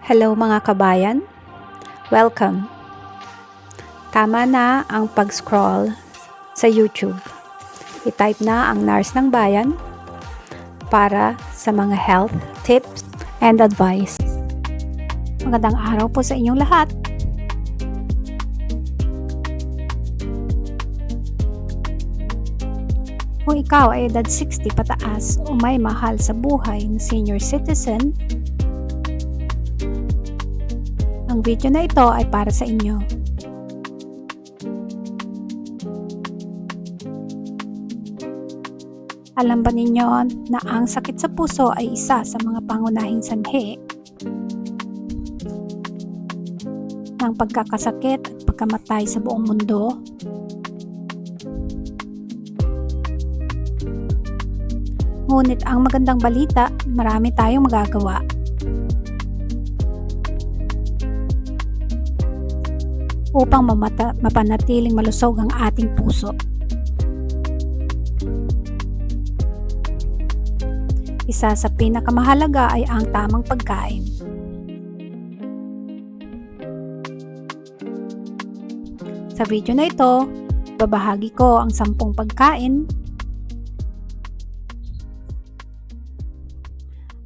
Hello mga kabayan, welcome. Tama na ang pag-scroll sa YouTube. I-type na ang Nurse ng Bayan para sa mga health tips and advice. Magandang araw po sa inyong lahat. Kung ikaw ay edad 60 pataas o may mahal sa buhay na senior citizen, ang video na ito ay para sa inyo. Alam ba ninyo na ang sakit sa puso ay isa sa mga pangunahing sanhi ng pagkakasakit at pagkamatay sa buong mundo? Ngunit ang magandang balita, marami tayong magagawa. Upang mapanatiling malusog ang ating puso. Isa sa pinakamahalaga ay ang tamang pagkain. Sa video na ito, babahagi ko ang 10 pagkain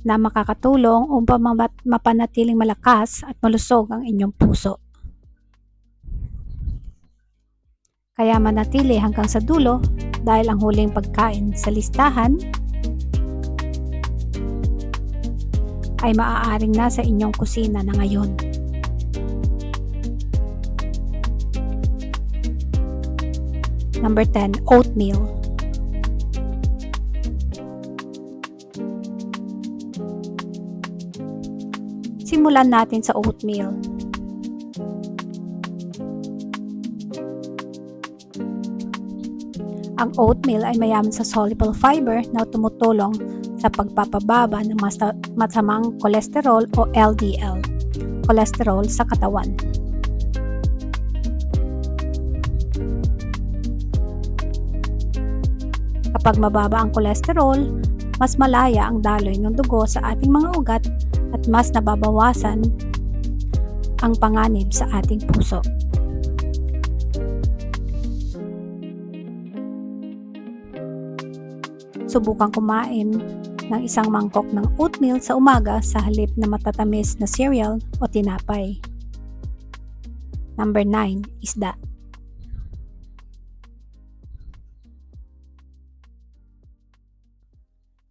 na makakatulong upang mapanatiling malakas at malusog ang inyong puso. Kaya manatili hanggang sa dulo dahil ang huling pagkain sa listahan ay maaaring nasa inyong kusina na ngayon. Number 10, oatmeal. Simulan natin sa oatmeal. Ang oatmeal ay mayaman sa soluble fiber na tumutulong sa pagpapababa ng masamang kolesterol o LDL, kolesterol sa katawan. Kapag mababa ang kolesterol, mas malaya ang daloy ng dugo sa ating mga ugat at mas nababawasan ang panganib sa ating puso. Subukan kumain ng isang mangkok ng oatmeal sa umaga sa halip na matatamis na cereal o tinapay. Number 9, isda.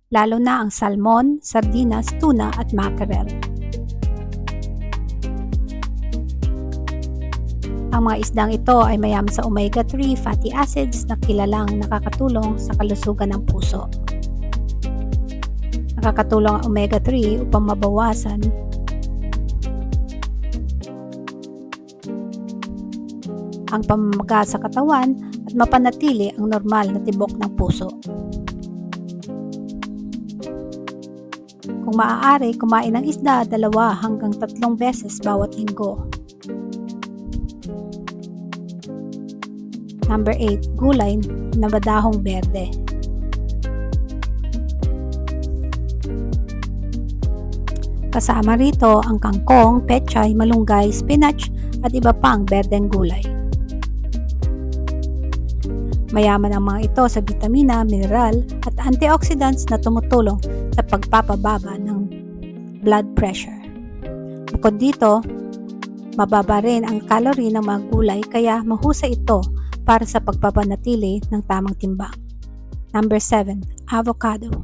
Lalo na ang salmon, sardinas, tuna at mackerel. Ang mga isdang ito ay mayaman sa omega-3 fatty acids na kilalang nakakatulong sa kalusugan ng puso. Nakakatulong ang omega-3 upang mabawasan ang pamamaga sa katawan at mapanatili ang normal na tibok ng puso. Kung maaari, kumain ng isda 2 hanggang 3 beses bawat linggo. Number 8, gulay na badahong berde. Kasama rito ang kangkong, pechay, malunggay, spinach at iba pang berdeng gulay. Mayaman ang mga ito sa bitamina, mineral at antioxidants na tumutulong sa pagpapababa ng blood pressure. Bukod dito, mababa rin ang calorie ng mga gulay kaya mahusay ito para sa pagpapanatili ng tamang timbang. Number 7, avocado.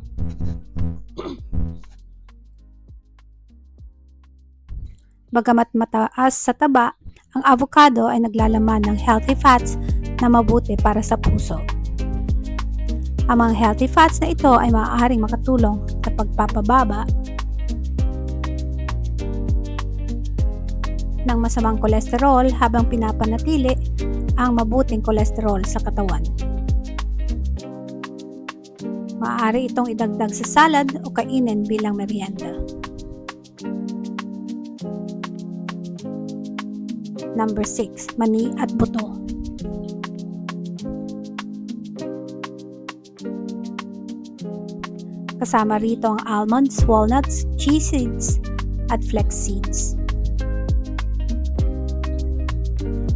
Bagamat mataas sa taba, ang avocado ay naglalaman ng healthy fats na mabuti para sa puso. Ang mga healthy fats na ito ay maaaring makatulong sa pagpapababa ng masamang kolesterol habang pinapanatili ang mabuting kolesterol sa katawan. Maaari itong idagdag sa salad o kainin bilang merienda. Number 6, mani at buto. Kasama rito ang almonds, walnuts, chia seeds at flax seeds.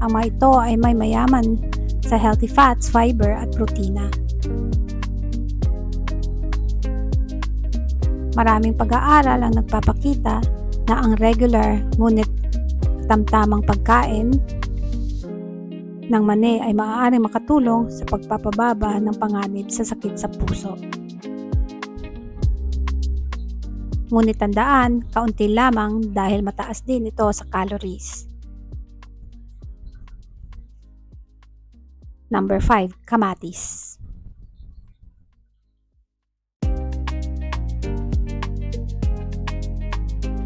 Ang mga ito ay may mayaman sa healthy fats, fiber at protina. Maraming pag-aaral ang nagpapakita na ang regular ngunit tamtamang pagkain ng mani ay maaaring makatulong sa pagpapababa ng panganib sa sakit sa puso. Ngunit tandaan, kaunti lamang dahil mataas din ito sa calories. Number 5, kamatis.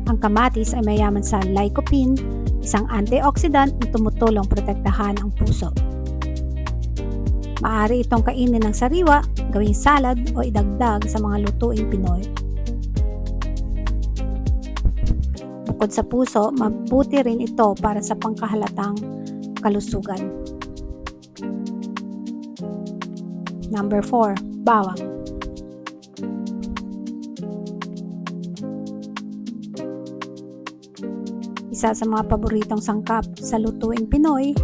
Ang kamatis ay mayaman sa lycopene, isang antioxidant na tumutulong protektahan ang puso. Maaari itong kainin ng sariwa, gawing salad o idagdag sa mga lutuing Pinoy. Bukod sa puso, mabuti rin ito para sa pangkahalatang kalusugan. Number 4, bawang. Isa sa mga paboritong sangkap sa lutuing Pinoy,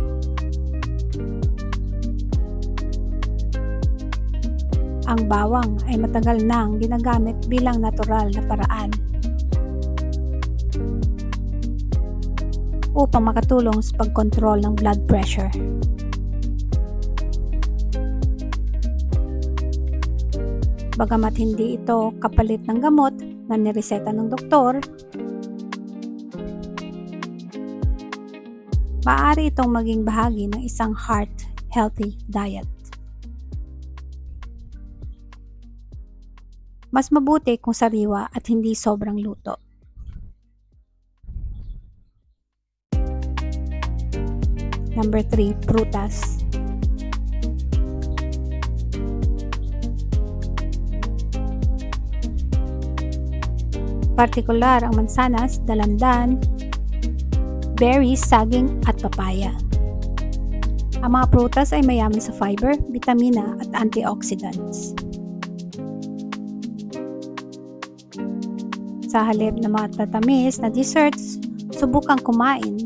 ang bawang ay matagal nang ginagamit bilang natural na paraan upang makatulong sa pagkontrol ng blood pressure. Bagamat hindi ito kapalit ng gamot na nireseta ng doktor, maaari itong maging bahagi ng isang heart-healthy diet. Mas mabuti kung sariwa at hindi sobrang luto. Number 3, prutas. Partikular ang mansanas, dalandan, berries, saging at papaya. Ang mga prutas ay mayaman sa fiber, bitamina at antioxidants. Sa halip na matatamis na desserts, subukang kumain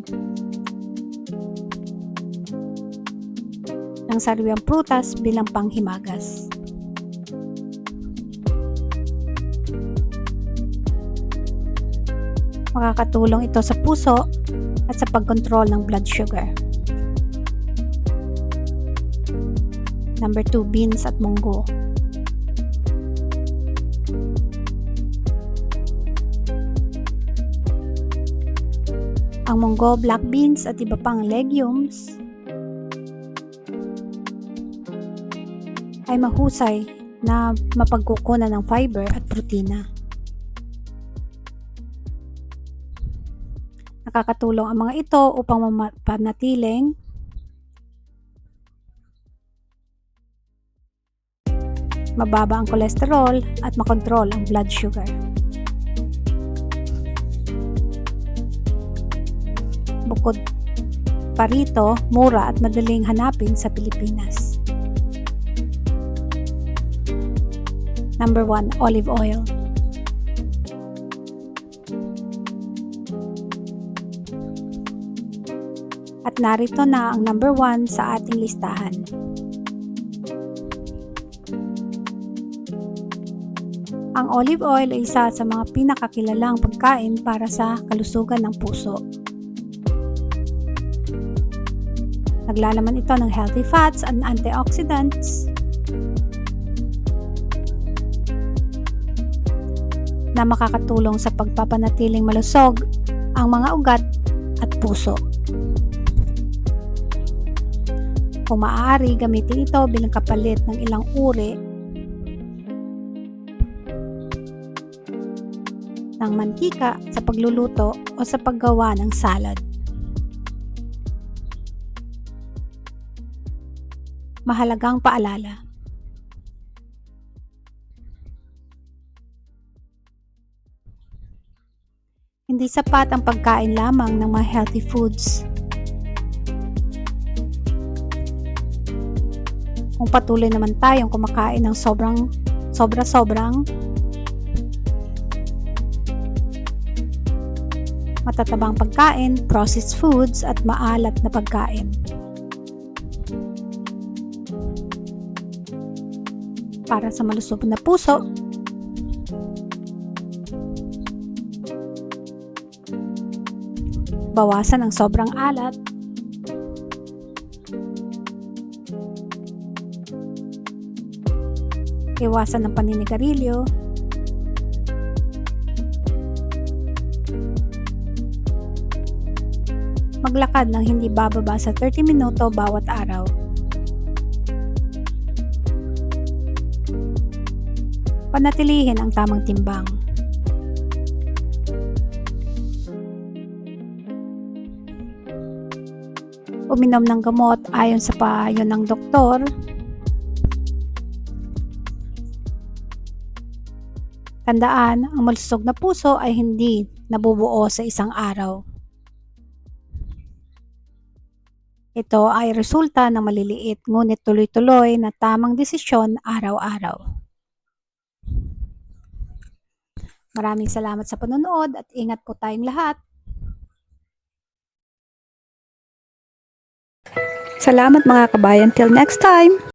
ng sariwang prutas bilang panghimagas. Makakatulong ito sa puso at sa pagkontrol ng blood sugar. Number 2, beans at munggo. Ang munggo, black beans at iba pang legumes ay mahusay na mapagkukunan ng fiber at protina. Nakakatulong ang mga ito upang mapanatiling mababa ang kolesterol at makontrol ang blood sugar. Bukod pa rito, mura at madaling hanapin sa Pilipinas. Number 1, olive oil. At narito na ang number 1 sa ating listahan. Ang olive oil ay isa sa mga pinakakilalang pagkain para sa kalusugan ng puso. Naglalaman ito ng healthy fats and antioxidants na makakatulong sa pagpapanatiling malusog ang mga ugat at puso. Kung maaari, gamitin ito bilang kapalit ng ilang uri ng mantika sa pagluluto o sa paggawa ng salad. Mahalagang paalala. Hindi sapat ang pagkain lamang ng mga healthy foods. Kung patuloy naman tayong kumakain ng sobra-sobrang matatabang pagkain, processed foods at maalat na pagkain. Para sa malusog na puso, bawasan ang sobrang alat, iwasan ang paninigarilyo, maglakad ng hindi bababa sa 30 minuto bawat araw. Panatilihin ang tamang timbang. Uminom ng gamot ayon sa payo ng doktor. Tandaan, ang malusog na puso ay hindi nabubuo sa isang araw. Ito ay resulta ng maliliit ngunit tuloy-tuloy na tamang desisyon araw-araw. Maraming salamat sa panonood at ingat po tayong lahat. Salamat mga kabayan. Till next time!